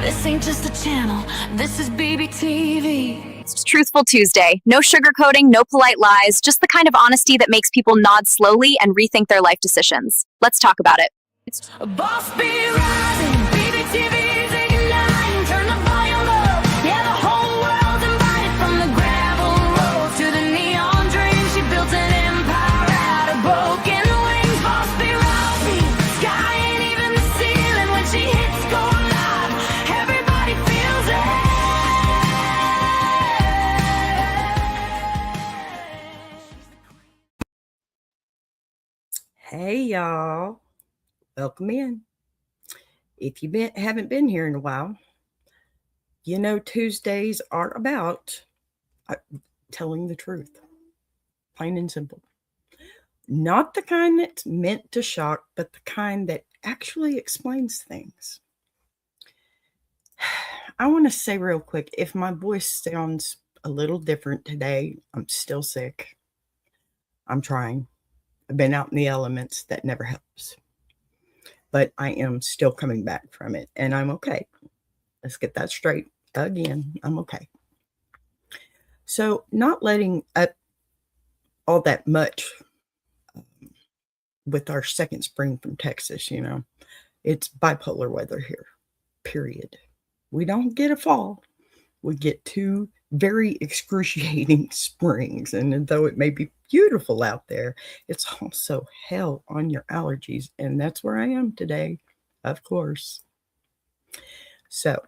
This ain't just a channel, this is BBTV. It's Truthful Tuesday. No sugarcoating, no polite lies, just the kind of honesty that makes people nod slowly and rethink their life decisions. Let's talk about it. A boss be rising, BBTV's igniting. Turn the volume up, yeah, the whole world's invited. From the gravel road to the neon dream, she built an empire out of broken wings. Boss be rising, sky ain't even the ceiling. When she hits go live, everybody feels it. Hey y'all, welcome in. If you haven't been here in a while, you know Tuesdays aren't about telling the truth, plain and simple. Not the kind that's meant to shock, but the kind that actually explains things. I want to say real quick, if my voice sounds a little different today, I'm still sick. I'm trying. I've been out in the elements. That never helps. But I am still coming back from it, and I'm okay. Let's get that straight again. I'm okay. So not letting up all that much with our second spring from Texas, it's bipolar weather here, period. We don't get a fall. We get two very excruciating springs. And though it may be beautiful out there, it's also hell on your allergies. And that's where I am today, of course. So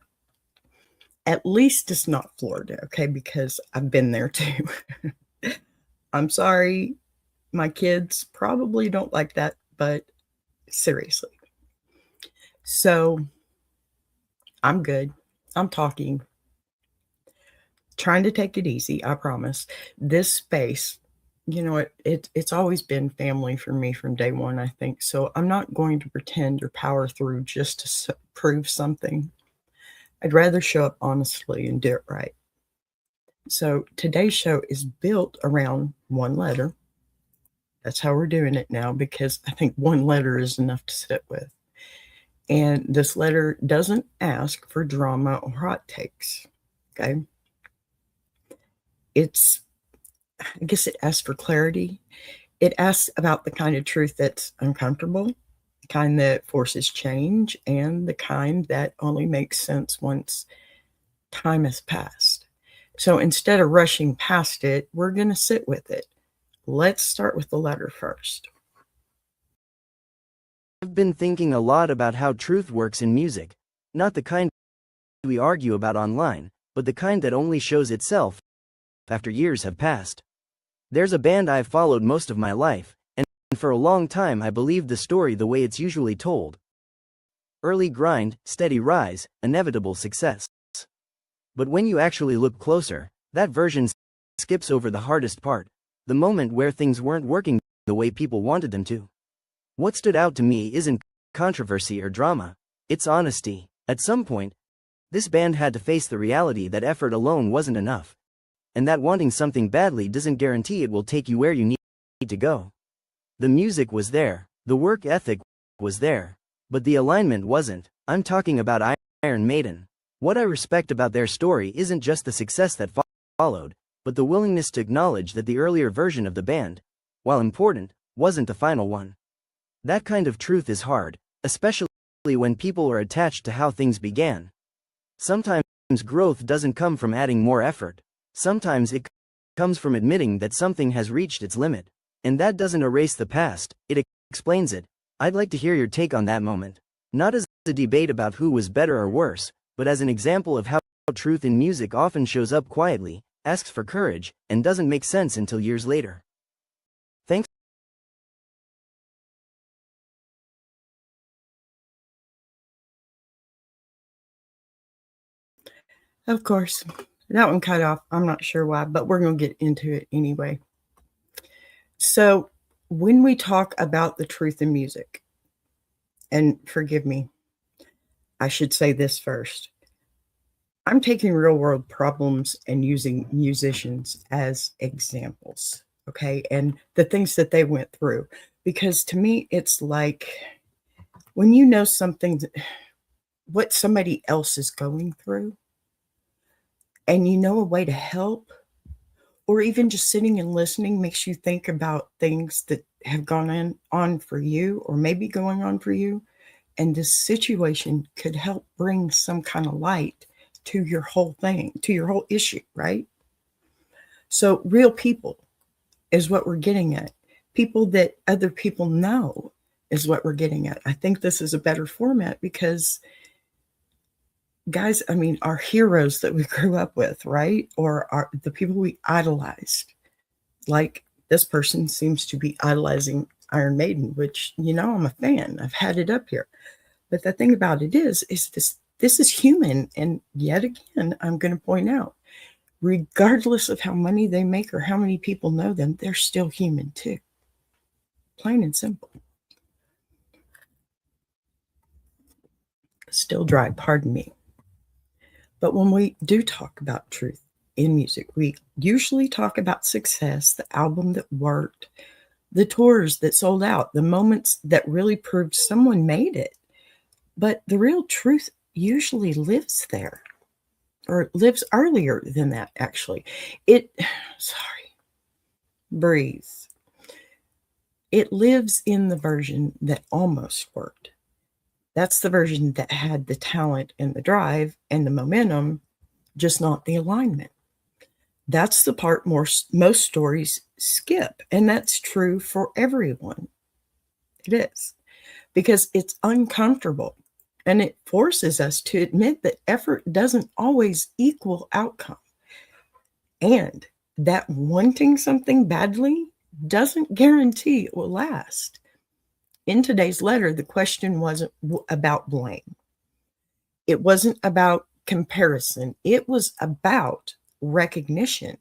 at least it's not Florida, okay? Because I've been there too. I'm sorry. My kids probably don't like that, but seriously. So I'm good. I'm talking. Trying to take it easy, I promise. This space, it's always been family for me from day one, I think. So I'm not going to pretend or power through just to prove something. I'd rather show up honestly and do it right. So today's show is built around one letter. That's how we're doing it now, because I think one letter is enough to sit with. And this letter doesn't ask for drama or hot takes, okay? I guess it asks for clarity. It asks about the kind of truth that's uncomfortable, the kind that forces change, and the kind that only makes sense once time has passed. So instead of rushing past it, we're going to sit with it. Let's start with the letter first. I've been thinking a lot about how truth works in music, not the kind we argue about online, but the kind that only shows itself after years have passed. There's a band I've followed most of my life, and for a long time I believed the story the way it's usually told. Early grind, steady rise, inevitable success. But when you actually look closer, that version skips over the hardest part, the moment where things weren't working the way people wanted them to. What stood out to me isn't controversy or drama, it's honesty. At some point, this band had to face the reality that effort alone wasn't enough, and that wanting something badly doesn't guarantee it will take you where you need to go. The music was there, the work ethic was there, but the alignment wasn't. I'm talking about Iron Maiden. What I respect about their story isn't just the success that followed, but the willingness to acknowledge that the earlier version of the band, while important, wasn't the final one. That kind of truth is hard, especially when people are attached to how things began. Sometimes growth doesn't come from adding more effort. Sometimes it comes from admitting that something has reached its limit. And that doesn't erase the past, it explains it. I'd like to hear your take on that moment. Not as a debate about who was better or worse, but as an example of how truth in music often shows up quietly, asks for courage, and doesn't make sense until years later. Thanks. Of course, that one cut off. I'm not sure why, but we're going to get into it anyway. So when we talk about the truth in music, and forgive me, I should say this first. I'm taking real world problems and using musicians as examples, okay? And the things that they went through. Because to me, it's like when you know something what somebody else is going through, and you know a way to help, or even just sitting and listening makes you think about things that have on for you, or maybe going on for you, and this situation could help bring some kind of light to your whole thing, to your whole issue, right? So real people is what we're getting at. People that other people know is what we're getting at. I think this is a better format because, guys, I mean, our heroes that we grew up with, right? Or the people we idolized. Like this person seems to be idolizing Iron Maiden, which, I'm a fan. I've had it up here. But the thing about it is this is human. And yet again, I'm going to point out, regardless of how money they make or how many people know them, they're still human too. Plain and simple. Still dry, pardon me. But when we do talk about truth in music, we usually talk about success, the album that worked, the tours that sold out, the moments that really proved someone made it. But the real truth usually lives there, or lives earlier than that, actually. Breathe. It lives in the version that almost worked. That's the version that had the talent and the drive and the momentum, just not the alignment. That's the part most stories skip. And that's true for everyone. It is. Because it's uncomfortable. And it forces us to admit that effort doesn't always equal outcome. And that wanting something badly doesn't guarantee it will last. In today's letter, the question wasn't about blame. It wasn't about comparison. It was about recognition,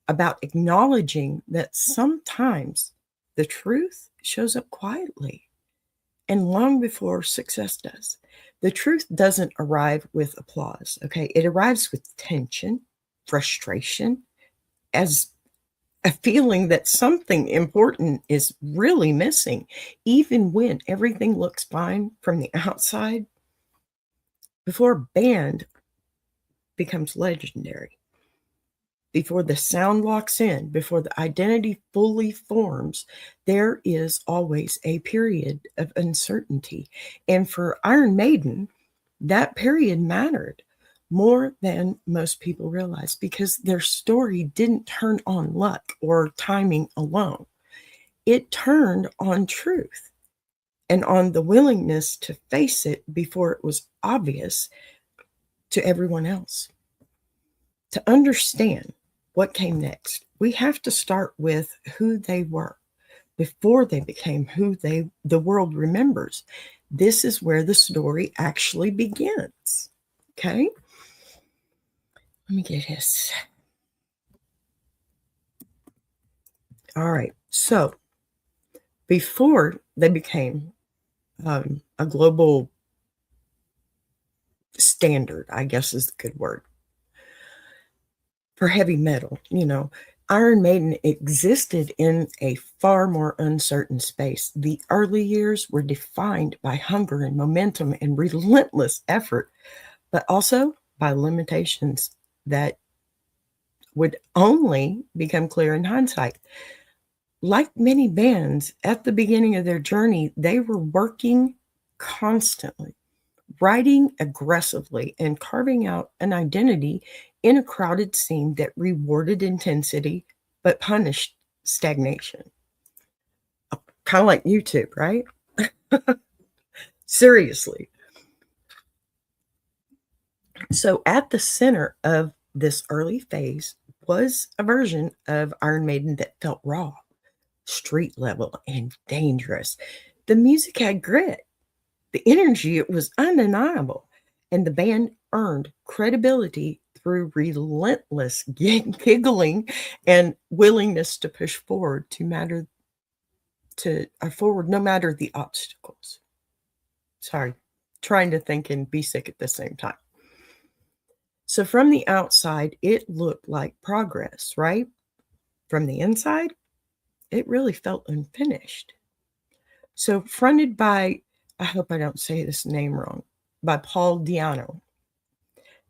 about acknowledging that sometimes the truth shows up quietly and long before success does. The truth doesn't arrive with applause, okay? It arrives with tension, frustration, as a feeling that something important is really missing, even when everything looks fine from the outside. Before a band becomes legendary, before the sound locks in, before the identity fully forms, there is always a period of uncertainty. And for Iron Maiden, that period mattered more than most people realize, because their story didn't turn on luck or timing alone. It turned on truth and on the willingness to face it before it was obvious to everyone else. To understand what came next, we have to start with who they were before they became who the world remembers. This is where the story actually begins. Okay? Let me get this. All right. So before they became a global standard, I guess is the good word, for heavy metal, Iron Maiden existed in a far more uncertain space. The early years were defined by hunger and momentum and relentless effort, but also by limitations that would only become clear in hindsight. Like many bands at the beginning of their journey, they were working constantly, writing aggressively, and carving out an identity in a crowded scene that rewarded intensity but punished stagnation. Kind of like YouTube, right? Seriously. So at the center of this early phase was a version of Iron Maiden that felt raw, street level, and dangerous. The music had grit. The energy, it was undeniable. And the band earned credibility through relentless giggling and willingness to push forward forward no matter the obstacles. Sorry, trying to think and be sick at the same time. So from the outside, it looked like progress, right? From the inside, it really felt unfinished. So fronted by, I hope I don't say this name wrong, by Paul Diano.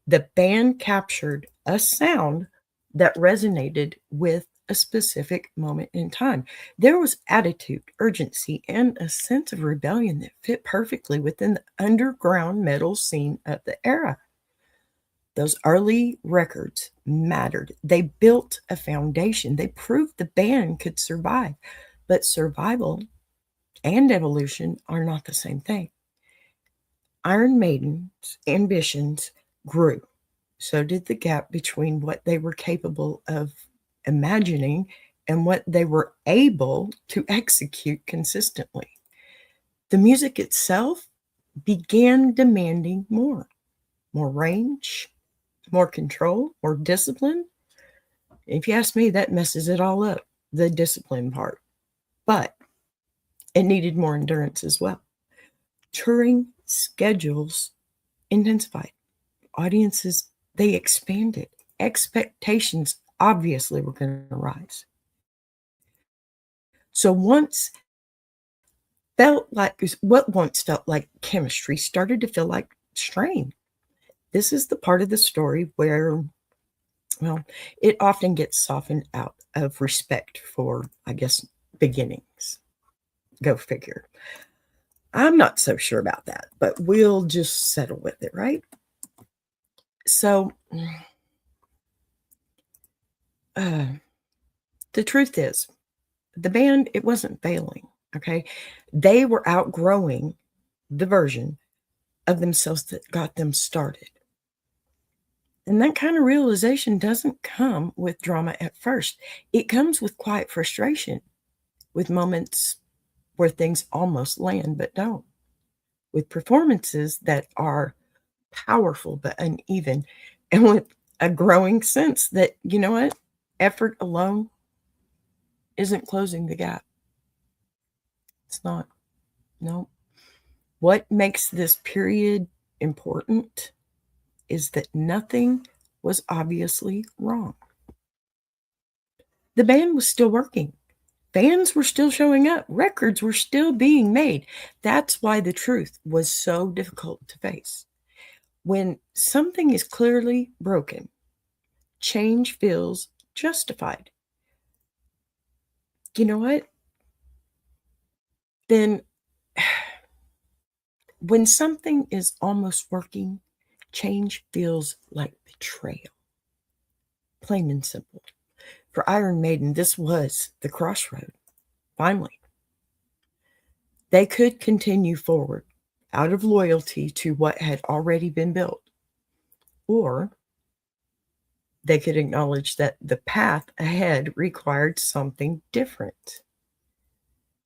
The band captured a sound that resonated with a specific moment in time. There was attitude, urgency, and a sense of rebellion that fit perfectly within the underground metal scene of the era. Those early records mattered. They built a foundation. They proved the band could survive. But survival and evolution are not the same thing. Iron Maiden's ambitions grew. So did the gap between what they were capable of imagining and what they were able to execute consistently. The music itself began demanding more range, more control, more discipline. If you ask me, that messes it all up, the discipline part. But it needed more endurance as well. Touring schedules intensified. Audiences, they expanded. Expectations obviously were going to rise. So what once felt like chemistry started to feel like strain. This is the part of the story where, well, it often gets softened out of respect for, I guess, beginnings. Go figure. I'm not so sure about that, but we'll just settle with it, right? So, the truth is, the band, it wasn't failing, okay? They were outgrowing the version of themselves that got them started. And that kind of realization doesn't come with drama at first. It comes with quiet frustration, with moments where things almost land but don't, with performances that are powerful but uneven, and with a growing sense that, you know what, effort alone isn't closing the gap. It's not. No. What makes this period important is that nothing was obviously wrong. The band was still working. Fans were still showing up. Records were still being made. That's why the truth was so difficult to face. When something is clearly broken, change feels justified. You know what? Then when something is almost working, change feels like betrayal. Plain and simple. For Iron Maiden, this was the crossroad. Finally, they could continue forward out of loyalty to what had already been built, or they could acknowledge that the path ahead required something different.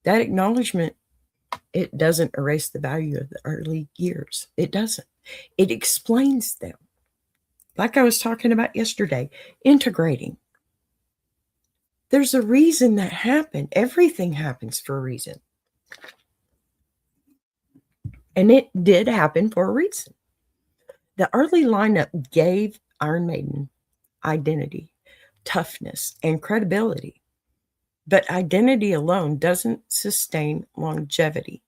That acknowledgement, it doesn't erase the value of the early years. It doesn't. It explains them. Like I was talking about yesterday, integrating. There's a reason that happened. Everything happens for a reason. And it did happen for a reason. The early lineup gave Iron Maiden identity, toughness, and credibility. But identity alone doesn't sustain longevity.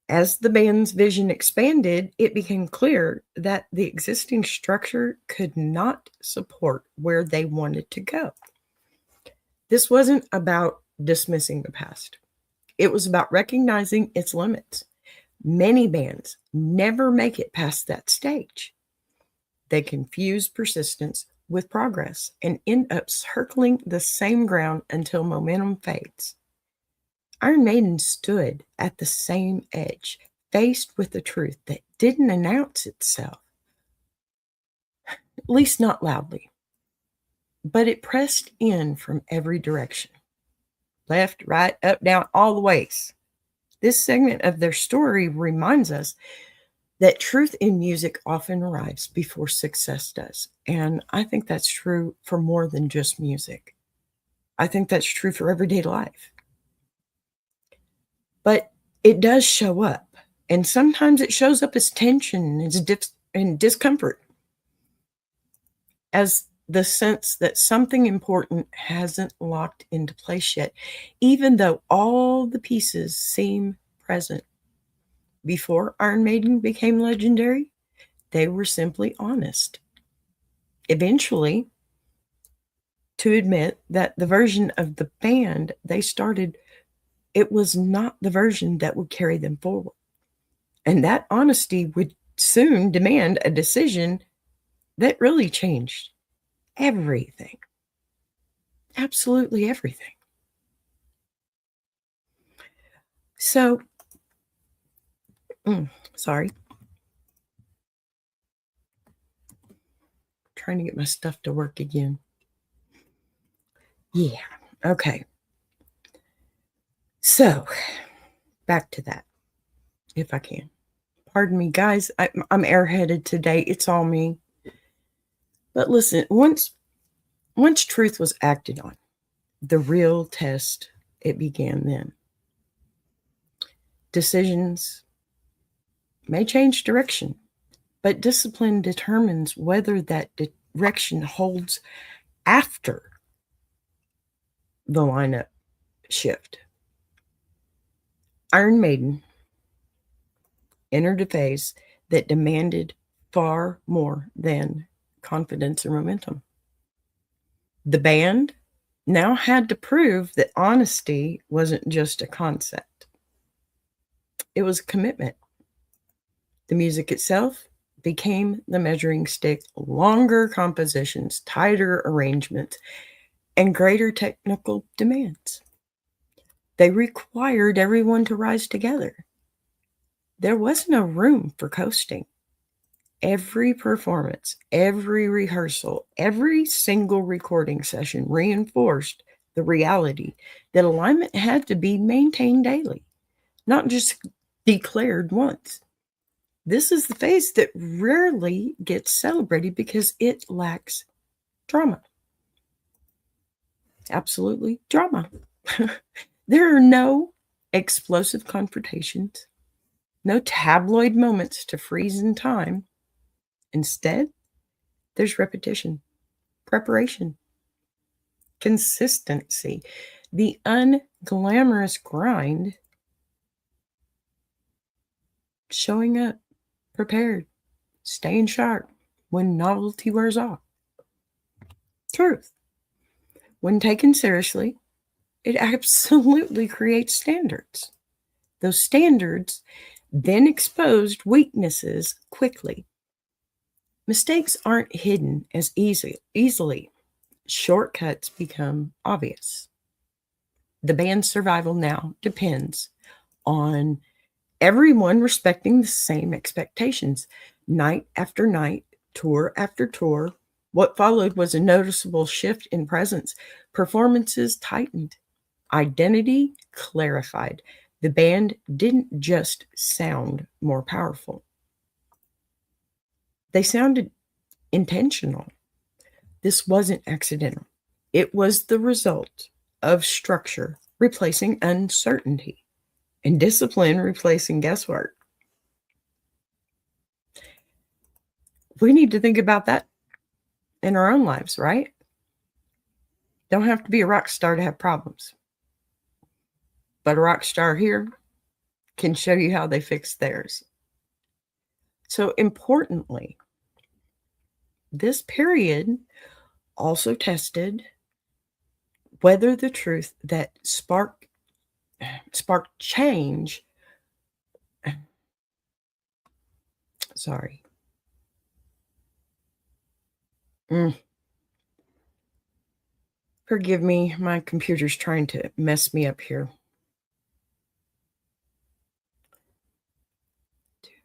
As the band's vision expanded, it became clear that the existing structure could not support where they wanted to go. This wasn't about dismissing the past. It was about recognizing its limits. Many bands never make it past that stage. They confuse persistence with progress and end up circling the same ground until momentum fades. Iron Maiden stood at the same edge, faced with the truth that didn't announce itself, at least not loudly, but it pressed in from every direction. Left, right, up, down, all the ways. This segment of their story reminds us that truth in music often arrives before success does. And I think that's true for more than just music. I think that's true for everyday life. But it does show up. And sometimes it shows up as tension and discomfort, as the sense that something important hasn't locked into place yet, even though all the pieces seem present. before Iron Maiden became legendary, they were simply honest. Eventually, to admit that the version of the band they started, it was not the version that would carry them forward. And that honesty would soon demand a decision that really changed everything. Absolutely everything. So, sorry. Trying to get my stuff to work again. Yeah, okay. So, back to that, if I can. Pardon me, guys. I'm airheaded today. It's all me. But listen, once truth was acted on, the real test, it began then. Decisions may change direction, but discipline determines whether that direction holds after the lineup shift. Iron Maiden entered a phase that demanded far more than confidence and momentum. The band now had to prove that honesty wasn't just a concept. It was a commitment. The music itself became the measuring stick, longer compositions, tighter arrangements, and greater technical demands. They required everyone to rise together. There was no room for coasting. Every performance, every rehearsal, every single recording session reinforced the reality that alignment had to be maintained daily, not just declared once. This is the phase that rarely gets celebrated because it lacks drama. Absolutely drama. There are no explosive confrontations, no tabloid moments to freeze in time. Instead, there's repetition, preparation, consistency, the unglamorous grind, showing up prepared, staying sharp when novelty wears off. Truth. When taken seriously, it absolutely creates standards. Those standards then exposed weaknesses quickly. Mistakes aren't hidden as easily. Shortcuts become obvious. The band's survival now depends on everyone respecting the same expectations. Night after night, tour after tour, what followed was a noticeable shift in presence. Performances tightened. Identity clarified. The band didn't just sound more powerful. They sounded intentional. This wasn't accidental. It was the result of structure replacing uncertainty and discipline replacing guesswork. We need to think about that in our own lives, right? Don't have to be a rock star to have problems. But a rock star here can show you how they fix theirs. So importantly, this period also tested whether the truth that sparked change. Sorry. Forgive me, my computer's trying to mess me up here.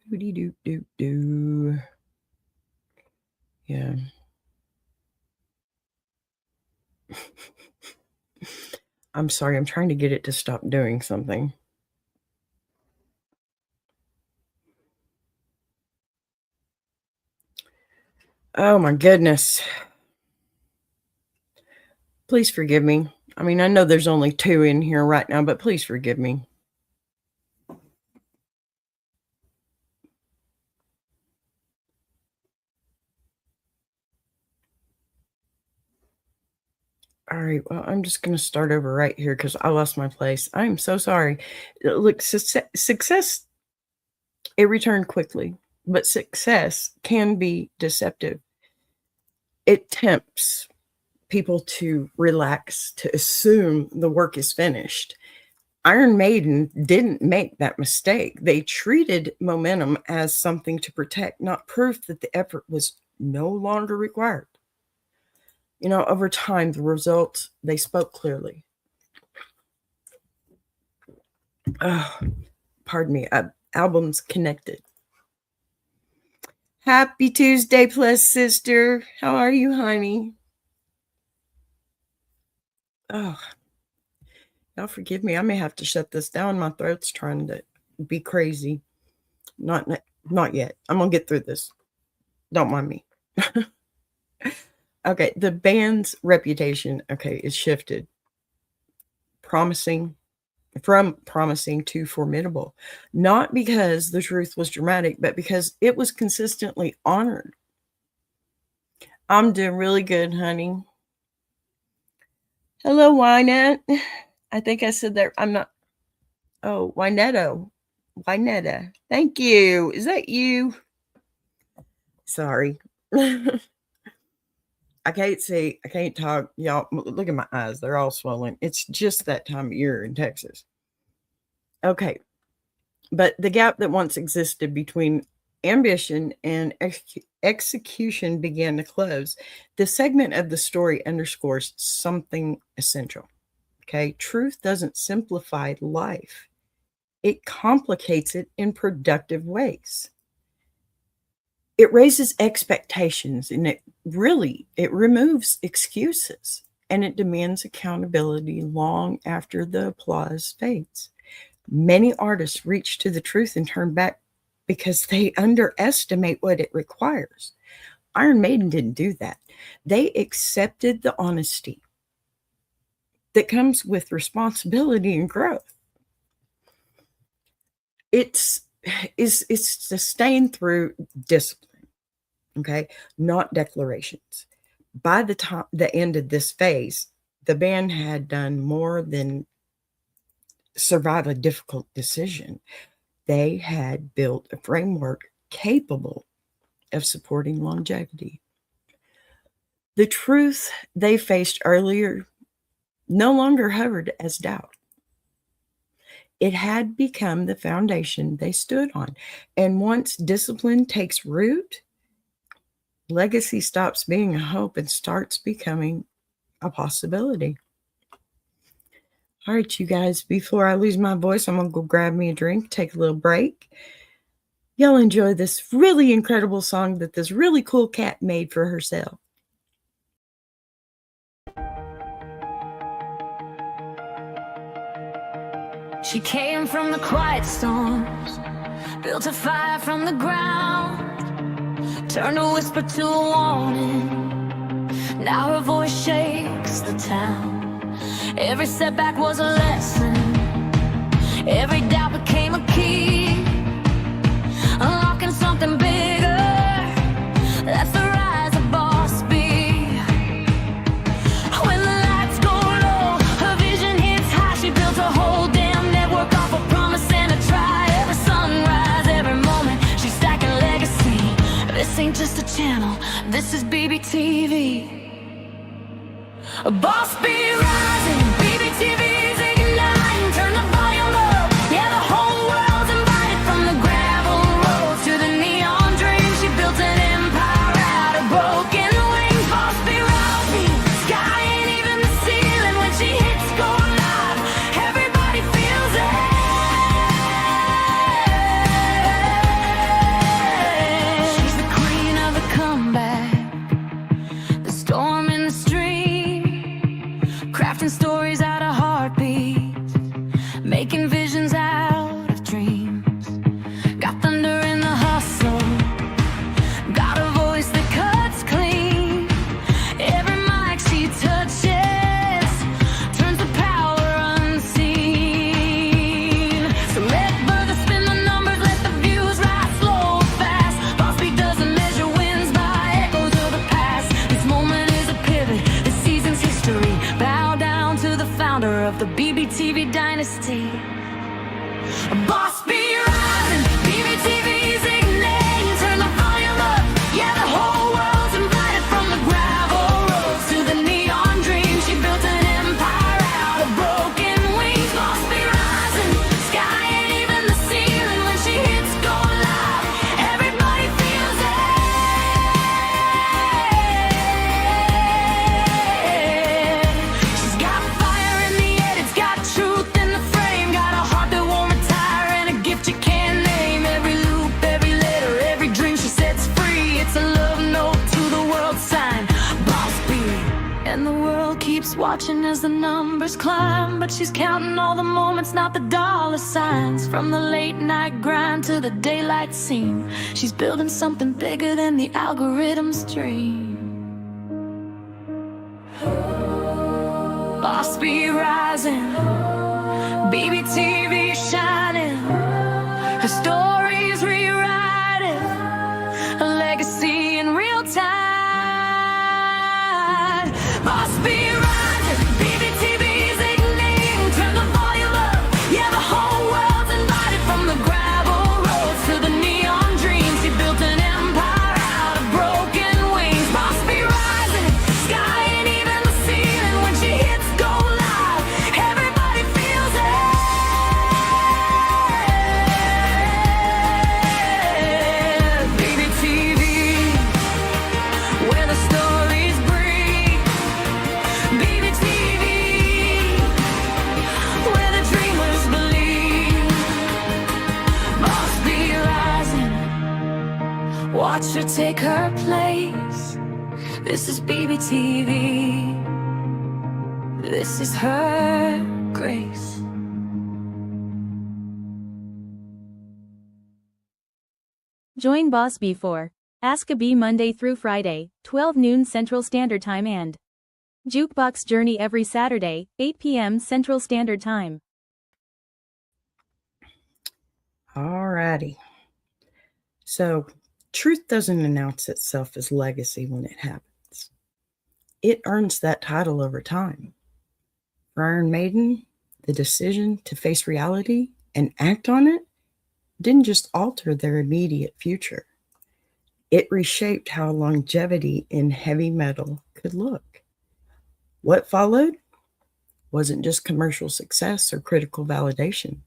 Doo-dee-doo-doo-doo. Yeah. I'm sorry, I'm trying to get it to stop doing something. Oh my goodness. Please forgive me. I mean, I know there's only 2 in here right now, but please forgive me. All right, well, I'm just going to start over right here because I lost my place. I'm so sorry. Look, success It returned quickly, but success can be deceptive. It tempts people to relax, to assume the work is finished. Iron Maiden didn't make that mistake. They treated momentum as something to protect, not proof that the effort was no longer required. You know, over time, the results, they spoke clearly. Oh, pardon me, albums connected. Happy Tuesday, plus sister. How are you, honey? Oh, y'all forgive me. I may have to shut this down. My throat's trying to be crazy. Not yet. I'm gonna get through this. Don't mind me. Okay, the band's reputation, is shifted. From promising to formidable, not because the truth was dramatic, but because it was consistently honored. I'm doing really good, honey. Hello, Wynette. I think I said that. I'm not. Oh, Wynetta. Thank you. Is that you? Sorry. I can't see. I can't talk. Y'all, look at my eyes. They're all swollen. It's just that time of year in Texas. Okay. But the gap that once existed between ambition and execution began to close. This segment of the story underscores something essential. Okay. Truth doesn't simplify life. It complicates it in productive ways. It raises expectations, and it removes excuses, and it demands accountability long after the applause fades. Many artists reach to the truth and turn back because they underestimate what it requires. Iron Maiden didn't do that. They accepted the honesty that comes with responsibility and growth. It's sustained through discipline. Okay, not declarations. By the end of this phase, the band had done more than survive a difficult decision. They had built a framework capable of supporting longevity. The truth they faced earlier no longer hovered as doubt. It had become the foundation they stood on. And once discipline takes root, legacy stops being a hope and starts becoming a possibility. All right, you guys, before I lose my voice, I'm going to go grab me a drink, take a little break. Y'all enjoy this really incredible song that this really cool cat made for herself. She came from the quiet storms, built a fire from the ground, turned a whisper to a warning. Now her voice shakes the town. Every setback was a lesson. Every doubt became a key, unlocking something bigger. That's the rise of Boss B. When the lights go low, her vision hits high. She built a whole damn network off a promise and a try. Every sunrise, every moment, she's stacking legacy. This ain't just a channel, this is BBTV. Boss B rising, BBTV's igniting. Turn the volume up, yeah, the whole world's invited. From the gravel road to the neon dream, she built an empire out of broken wings. Boss B rising, sky ain't even the ceiling. When she hits go live, everybody feels it. She's the queen of the comeback, the storm in the stream, crafting stories out of heartbeats, making visions out of dreams. Got thunder in the hustle, got a voice that cuts clean. Every mic she touches turns the power unseen. So let further spin the numbers, let the views rise slow or fast. Boss Beat doesn't measure wins by echoes of the past. This moment is a pivot, this season's history. Bow down to the founder of the BBTV dynasty. Boss B rising, BBTV keeps watching as the numbers climb, but she's counting all the moments, not the dollar signs. From the late night grind to the daylight scene, she's building something bigger than the algorithm's dream. Boss be rising, BBTV shining, her story's rewriting, a legacy in real time. Boss be rising, BBTV's igniting, turn the volume up, yeah, the whole world's invited. From the gravel roads to the neon dreams, she built an empire out of broken wings. Boss be rising, sky ain't even the ceiling when she hits go live, everybody feels it. BBTV, where the stories breathe. BBTV, where the dreamers believe. Boss be rising, watch her take her place. This is BBTV, this is her grace. Join Boss B for Ask a Bee Monday through Friday, 12 noon Central Standard Time and Jukebox Journey every Saturday, 8 p.m. Central Standard Time. Alrighty. So, truth doesn't announce itself as legacy when it happens. It earns that title over time. For Iron Maiden, the decision to face reality and act on it didn't just alter their immediate future. It reshaped how longevity in heavy metal could look. What followed wasn't just commercial success or critical validation.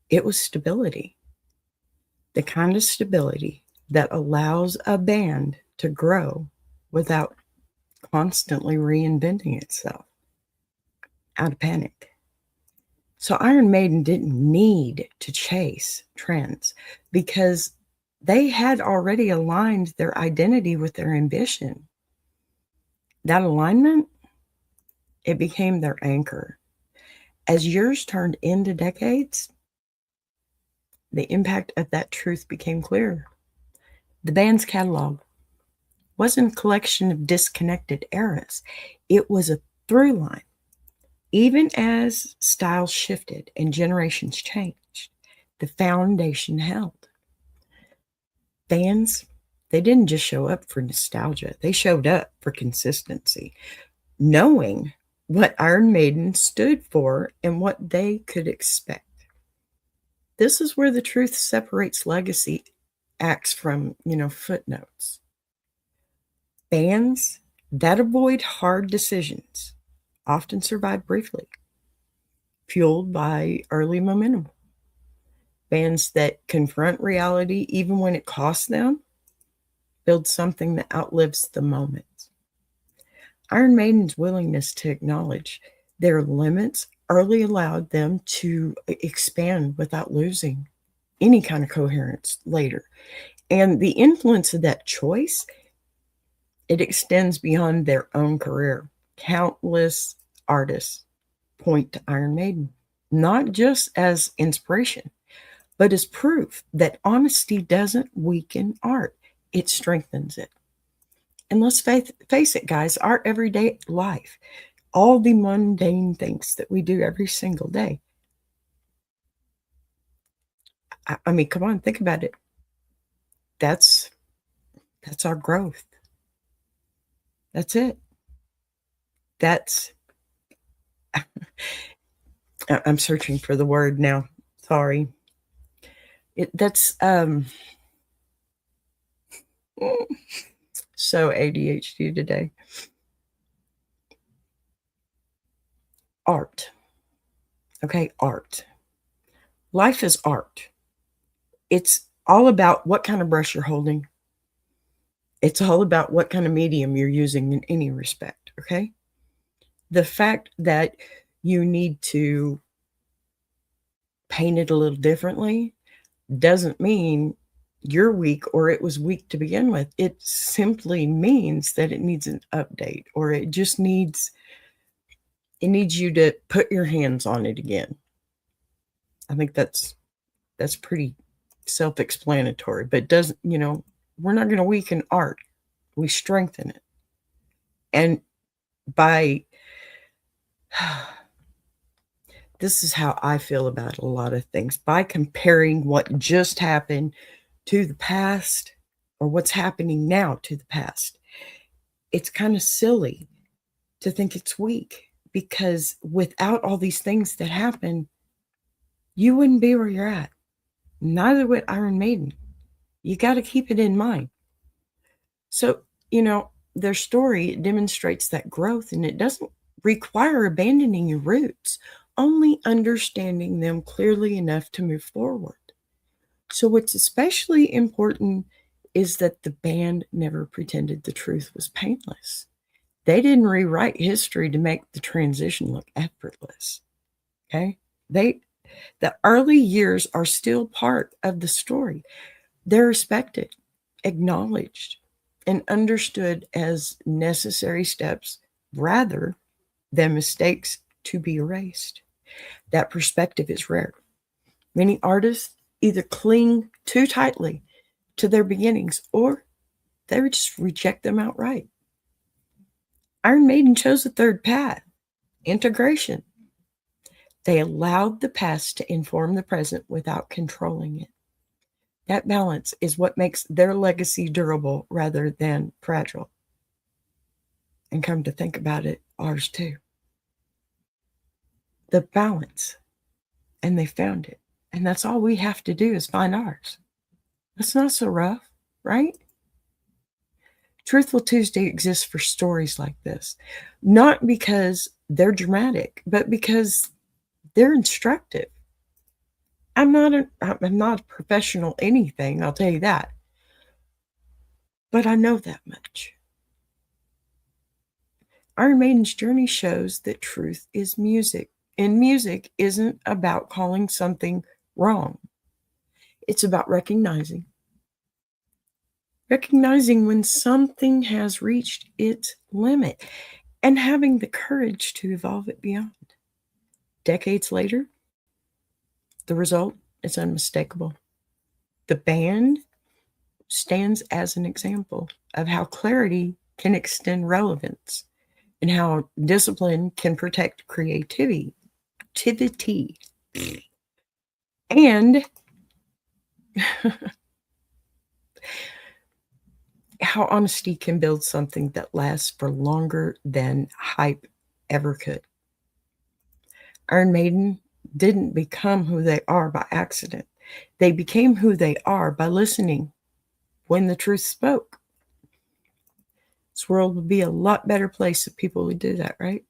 It was stability. The kind of stability that allows a band to grow without constantly reinventing itself out of panic. So Iron Maiden didn't need to chase trends because they had already aligned their identity with their ambition. That alignment, it became their anchor. As years turned into decades, the impact of that truth became clear. The band's catalog wasn't a collection of disconnected eras. It was a through line. Even as styles shifted and generations changed, the foundation held. Fans, they didn't just show up for nostalgia. They showed up for consistency, knowing what Iron Maiden stood for and what they could expect. This is where the truth separates legacy acts from, footnotes. Bands that avoid hard decisions often survive briefly, fueled by early momentum. Bands that confront reality even when it costs them build something that outlives the moment. Iron Maiden's willingness to acknowledge their limits early allowed them to expand without losing any kind of coherence later. And the influence of that choice, it extends beyond their own career. Countless artists point to Iron Maiden, not just as inspiration, but as proof that honesty doesn't weaken art, it strengthens it. And let's face it, guys, our everyday life, all the mundane things that we do every single day. I mean, come on, think about it. That's our growth. That's it. I'm searching for the word now. Sorry. That's so ADHD today. Art. Okay, art. Life is art. It's all about what kind of brush you're holding. It's all about what kind of medium you're using in any respect, okay? The fact that you need to paint it a little differently doesn't mean you're weak or it was weak to begin with. It simply means that it needs an update, or it just needs It needs you to put your hands on it again. I think that's pretty self-explanatory, but doesn't, we're not going to weaken art. We strengthen it. And by this is how I feel about a lot of things. By comparing what just happened to the past, or what's happening now to the past, it's kind of silly to think it's weak, because without all these things that happen, you wouldn't be where you're at. Neither would Iron Maiden. You got to keep it in mind. So, their story demonstrates that growth, and it doesn't require abandoning your roots, only understanding them clearly enough to move forward. So what's especially important is that the band never pretended the truth was painless. They didn't rewrite history to make the transition look effortless. Okay? The early years are still part of the story. They're respected, acknowledged, and understood as necessary steps rather than mistakes to be erased. That perspective is rare. Many artists either cling too tightly to their beginnings, or they just reject them outright. Iron Maiden chose a third path: integration. They allowed the past to inform the present without controlling it. That balance is what makes their legacy durable rather than fragile. And come to think about it, ours too. The balance. And they found it. And that's all we have to do is find ours. That's not so rough, right? Truthful Tuesday exists for stories like this. Not because they're dramatic, but because they're instructive. I'm not a professional anything, I'll tell you that. But I know that much. Iron Maiden's journey shows that truth is music. And music isn't about calling something wrong. It's about recognizing when something has reached its limit and having the courage to evolve it beyond. Decades later, the result is unmistakable. The band stands as an example of how clarity can extend relevance and how discipline can protect creativity. And how honesty can build something that lasts for longer than hype ever could. Iron Maiden didn't become who they are by accident. They became who they are by listening when the truth spoke. This world would be a lot better place if people would do that, right?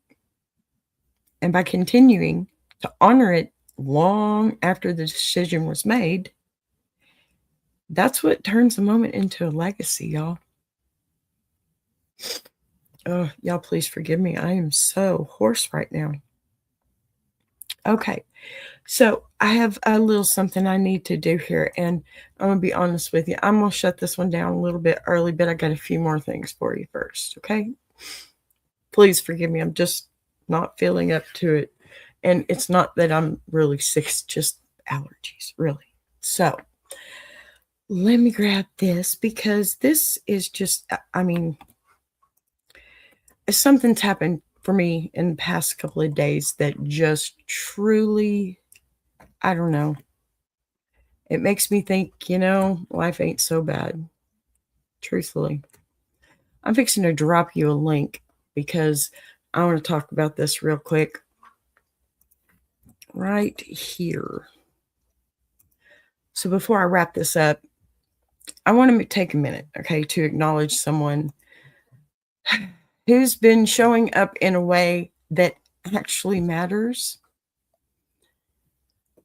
And by continuing to honor it long after the decision was made, that's what turns a moment into a legacy, y'all. Oh, y'all, please forgive me. I am so hoarse right now. Okay, so I have a little something I need to do here, and I'm going to be honest with you. I'm going to shut this one down a little bit early, but I got a few more things for you first, okay? Please forgive me. I'm just not feeling up to it. And it's not that I'm really sick. It's just allergies, really. So let me grab this, because this is just, something's happened for me in the past couple of days that just truly, I don't know. It makes me think, life ain't so bad. Truthfully. I'm fixing to drop you a link because I want to talk about this real quick. Right here. So before I wrap this up, I want to take a minute, okay, to acknowledge someone who's been showing up in a way that actually matters.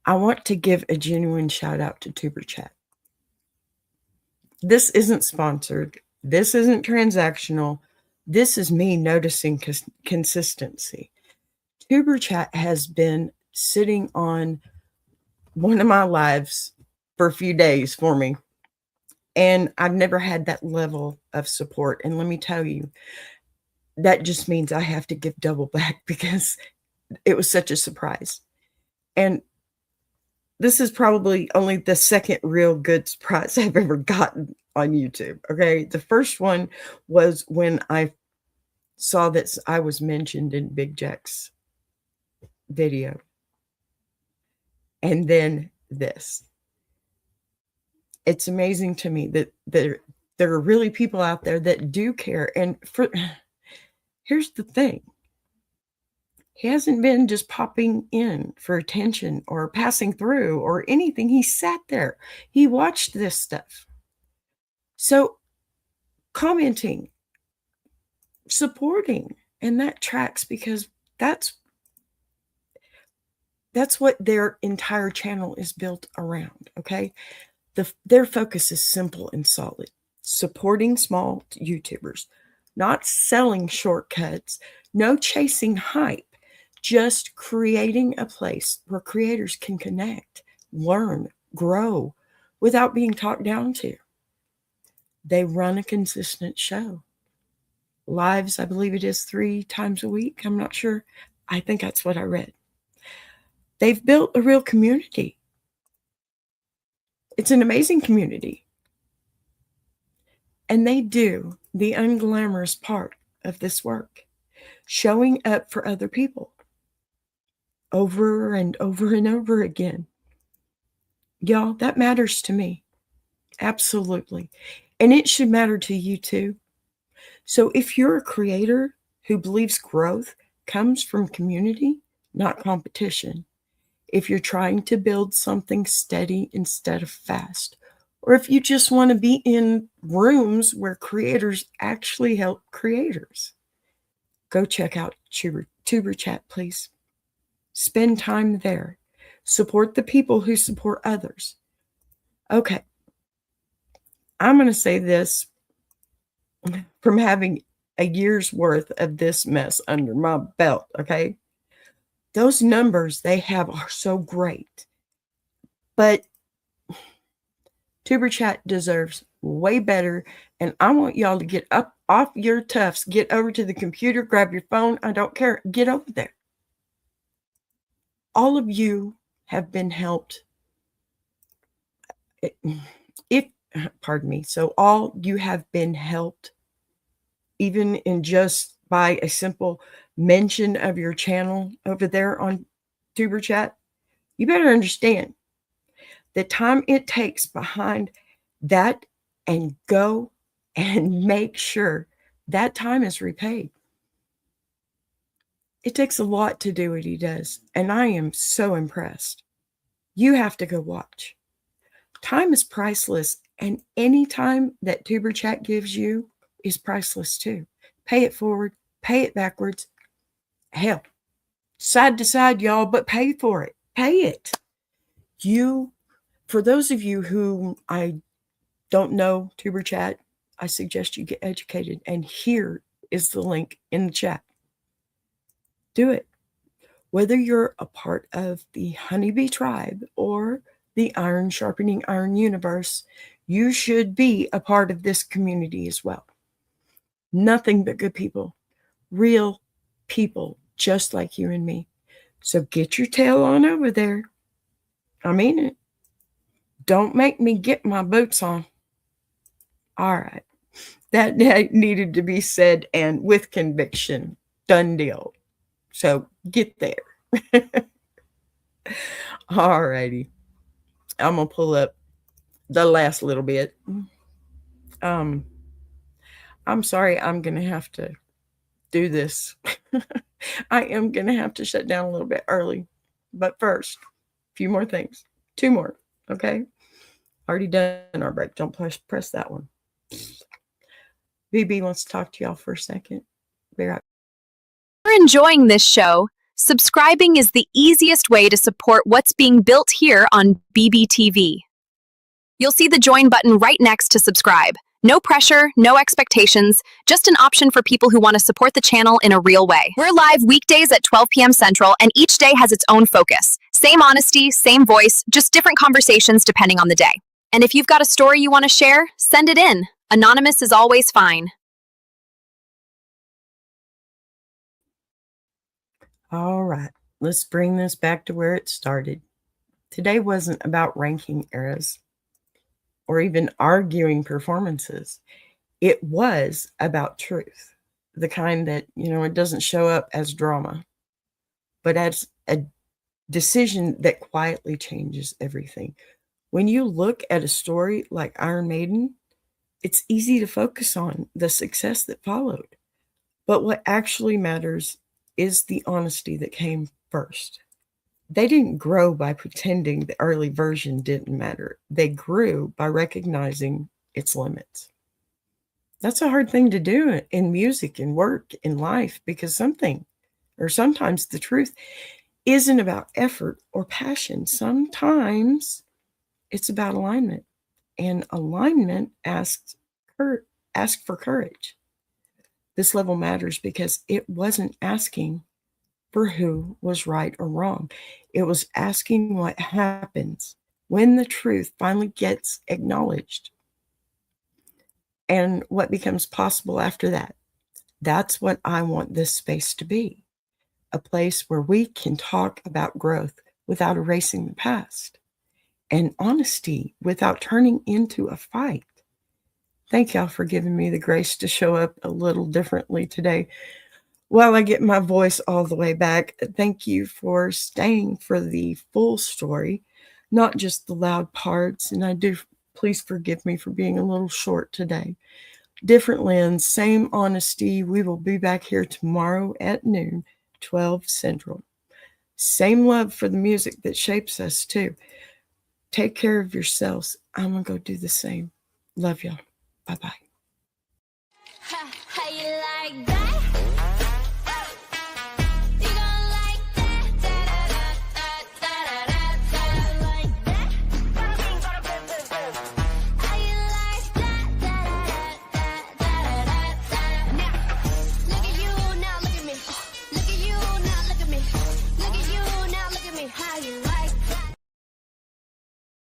I want to give a genuine shout out to Tuber Chat. This isn't sponsored. This isn't transactional. This is me noticing consistency. Tuber Chat has been sitting on one of my lives for a few days for me. And I've never had that level of support. And let me tell you, that just means I have to give double back because it was such a surprise. And this is probably only the second real good surprise I've ever gotten on YouTube. Okay. The first one was when I saw that I was mentioned in Big Jack's video. And then this. It's amazing to me that there are really people out there that do care. And here's the thing. He hasn't been just popping in for attention or passing through or anything. He sat there. He watched this stuff. So commenting, supporting, and that tracks because that's what their entire channel is built around, okay? Their focus is simple and solid. Supporting small YouTubers, not selling shortcuts, no chasing hype, just creating a place where creators can connect, learn, grow without being talked down to. They run a consistent show. Lives, I believe it is 3 times a week. I'm not sure. I think that's what I read. They've built a real community. It's an amazing community. And they do the unglamorous part of this work, showing up for other people over and over and over again. Y'all, that matters to me. Absolutely. And it should matter to you too. So if you're a creator who believes growth comes from community, not competition, if you're trying to build something steady instead of fast, or if you just want to be in rooms where creators actually help creators, go check out Tuber Chat, please. Spend time there. Support the people who support others. Okay. I'm going to say this from having a year's worth of this mess under my belt, okay? Those numbers they have are so great. But Tuber Chat deserves way better. And I want y'all to get up off your tufts, get over to the computer, grab your phone. I don't care. Get over there. All of you have been helped. So all you have been helped, even in just by a simple mention of your channel over there on Tuber Chat. You better understand the time it takes behind that and go and make sure that time is repaid. It takes a lot to do what he does, and I am so impressed. You have to go watch. Time is priceless, and any time that Tuber Chat gives you is priceless too. Pay it forward, pay it backwards. Hell, side to side, y'all, but pay for it. Pay it. For those of you who I don't know Tuber Chat, I suggest you get educated, and here is the link in the chat. Do it. Whether you're a part of the Honeybee Tribe or the Iron Sharpening Iron universe, you should be a part of this community as well. Nothing but good people, real people just like you and me. So get your tail on over there. I mean it. Don't make me get my boots on. All right. That needed to be said, and with conviction. Done deal. So get there. All righty. I'm going to pull up the last little bit. I'm sorry, I'm going to have to do this. I am going to have to shut down a little bit early. But first, a few more things. 2 more, okay? Already done our break. Don't press that one. BB wants to talk to y'all for a second. Be right back. If you're enjoying this show, subscribing is the easiest way to support what's being built here on BBTV. You'll see the join button right next to subscribe. No pressure, no expectations, just an option for people who want to support the channel in a real way. We're live weekdays at 12 p.m. Central, and each day has its own focus. Same honesty, same voice, just different conversations depending on the day. And if you've got a story you want to share, send it in. Anonymous is always fine. All right, let's bring this back to where it started. Today wasn't about ranking eras or even arguing performances. It was about truth, the kind that, it doesn't show up as drama, but as a decision that quietly changes everything. When you look at a story like Iron Maiden, it's easy to focus on the success that followed. But what actually matters is the honesty that came first. They didn't grow by pretending the early version didn't matter. They grew by recognizing its limits. That's a hard thing to do in music and work in life, because sometimes the truth isn't about effort or passion. Sometimes it's about alignment, and alignment asks for courage. This level matters because it wasn't asking for who was right or wrong. It was asking what happens when the truth finally gets acknowledged and what becomes possible after that. That's what I want this space to be, a place where we can talk about growth without erasing the past, and honesty without turning into a fight. Thank y'all for giving me the grace to show up a little differently today while I get my voice all the way back. Thank you for staying for the full story, not just the loud parts. And please forgive me for being a little short today. Different lens, same honesty. We will be back here tomorrow at noon, 12 Central. Same love for the music that shapes us too. Take care of yourselves. I'm going to go do the same. Love y'all. Bye-bye.